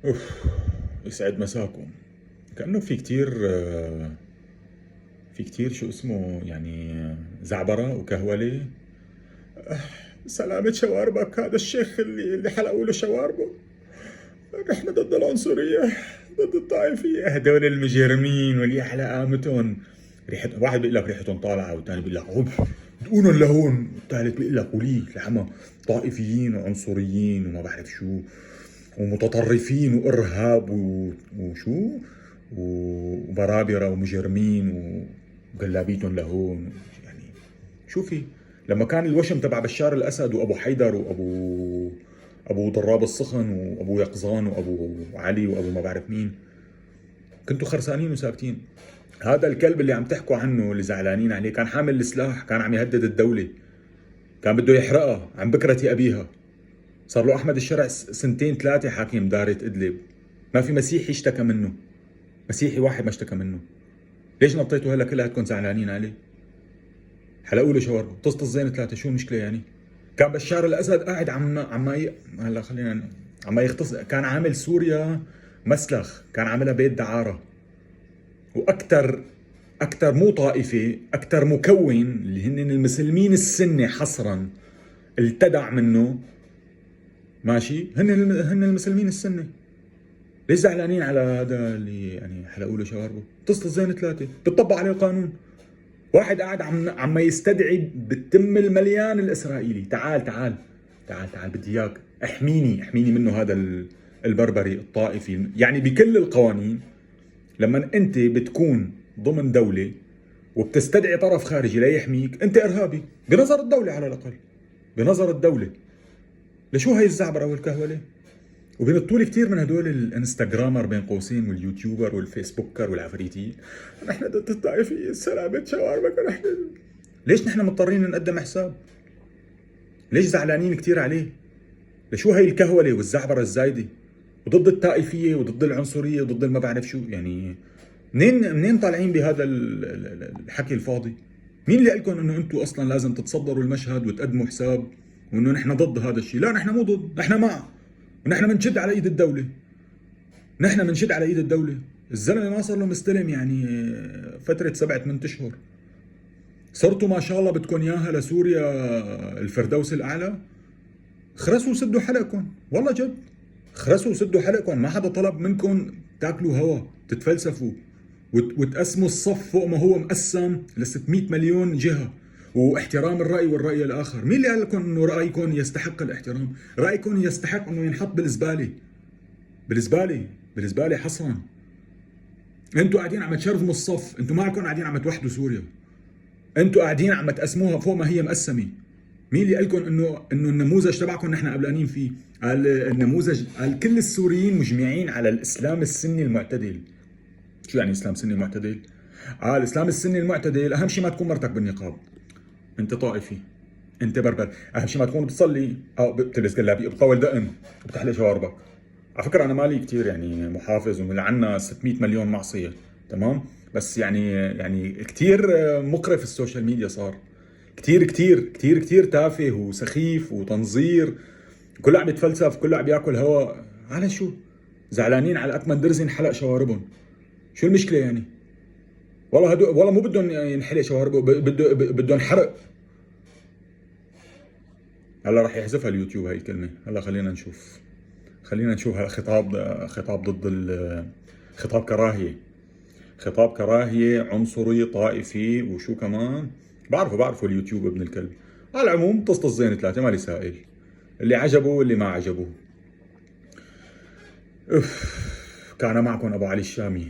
اوف. يسعد مساكم. كأنه في كتير شو اسمه يعني زعبرة وكهولة. سلامة شواربك، هذا الشيخ اللي حلقوا له شواربه. نحن ضد العنصرية، ضد الطائفية، هدول المجرمين واللي على قامتهم. ريحة واحد بيقول لك ريحتهم طالعة، والثاني بيقول لك اوف دقونهم لهون، والثالث بيقول لك وليه لحما طائفيين وعنصريين وما بعرف شو، ومتطرفين وارهاب وشو، وبرابره ومجرمين وقلابيتهم لهون يعني. شوفي، لما كان الوشم تبع بشار الاسد وابو حيدر ابو ضراب الصخن وابو يقظان وابو علي وابو ما بعرف مين، كنتوا خرسانين وساكتين. هذا الكلب اللي عم تحكوا عنه اللي زعلانين عليه كان حامل السلاح، كان عم يهدد الدوله، كان بده يحرقها عن بكرة ابيها. صار له احمد الشرع سنتين ثلاثه حاكم دارة ادلب، ما في مسيحي اشتكى منه، مسيحي واحد ما اشتكى منه. ليش نطيتوا هلا كلها زعلانين عليه؟ حلقوا له شاورما، طست الزين ثلاثه، شو المشكله يعني؟ كان بشار الاسد قاعد هلا خلينا عم يختص، كان عامل سوريا مسلخ، كان عاملها بيت دعاره. واكثر مو طائفه، اكثر مكون اللي هن المسلمين السنه حصرا التدع منه، ماشي، هن المسلمين السنه. ليش زعلانين على هذا اللي يعني حلقوا له شواربه؟ طست الزين ثلاثه، بتطبق عليه القانون. واحد قاعد عم يستدعي بالتم المليان الاسرائيلي، تعال تعال تعال تعال بدي اياك، احميني منه هذا البربري الطائفي. يعني بكل القوانين لما انت بتكون ضمن دوله وبتستدعي طرف خارجي ليحميك، انت ارهابي بنظر الدوله، على الاقل بنظر الدوله. لشو هي الزعبره والكهوله؟ وبينطوا لي كثير من هدول الانستغرامر بين قوسين واليوتيوبر والفيسبوكر والعفريتي، نحن ضد الطائفيه، سلامة شواربك نحن. ليش نحن مضطرين نقدم حساب؟ ليش زعلانين كثير عليه؟ لشو هي الكهوله والزعبره الزايده؟ وضد الطائفيه وضد العنصريه وضد ما بعرف شو يعني. منين طالعين بهذا الحكي الفاضي؟ مين اللي قال لكم انه انتم اصلا لازم تتصدروا المشهد وتقدموا حساب، وانه نحن ضد هذا الشيء؟ لا، نحن مو ضد، نحن مع، ونحن بنشد على ايد الدوله. نحن بنشد على ايد الدوله. الزلمه ما صار له مستلم يعني فتره 7 8 اشهر، صرتوا ما شاء الله بدكم اياها لسوريا الفردوس الاعلى. خرسوا وسدوا حلقكم، والله جد، خرسوا وسدوا حلقكم. ما حدا طلب منكم تاكلوا هوا، تتفلسفوا وتقسموا الصف فوق ما هو مقسم ل 600 مليون جهه، واحترام الراي والراي الاخر. مين اللي قال لكم انه رايكم يستحق الاحترام؟ رايكم يستحق انه ينحط بالزباله، بالزباله، بالزباله حصرا. انتوا قاعدين عم تشرذموا الصف، انتوا مالكم قاعدين عم توحدوا سوريا، انتوا قاعدين عم تقسموها فوق ما هي مقسمه. مين اللي قال لكم انه النموذج تبعكم نحن قبلانين فيه؟ قال النموذج، قال كل السوريين مجمعين على الاسلام السني المعتدل. شو يعني اسلام سني معتدل؟ قال الاسلام السني المعتدل اهم شيء ما تكون مرتك بالنقاب، انت طائفي، انت بربر، اهم شيء ما تكون بتصلي او بتلبس جلابيه، بتطول دقن، وبتحلق شواربك. على فكره انا مالي كثير يعني محافظ، وعندنا 600 مليون معصيه، تمام، بس يعني كثير مقرف السوشيال ميديا صار، كثير كثير كثير كثير تافه وسخيف وتنظير، كله عم يتفلسف، كله عم ياكل هوا. على شو؟ زعلانين على اكمل درزن حلق شواربهم. شو المشكله يعني؟ والله هدول والله مو بدهم ينحلق شواربهم، بدهم حرق. هلا راح يحذفها اليوتيوب هاي الكلمه. هلا خلينا نشوف خطاب ضد خطاب كراهيه، خطاب كراهيه عنصري طائفي، وشو كمان بعرفوا اليوتيوب ابن الكلب. على العموم طست الزين ثلاثه، مالي سائل، اللي عجبه واللي ما عجبه. كان معكم ابو علي الشامي.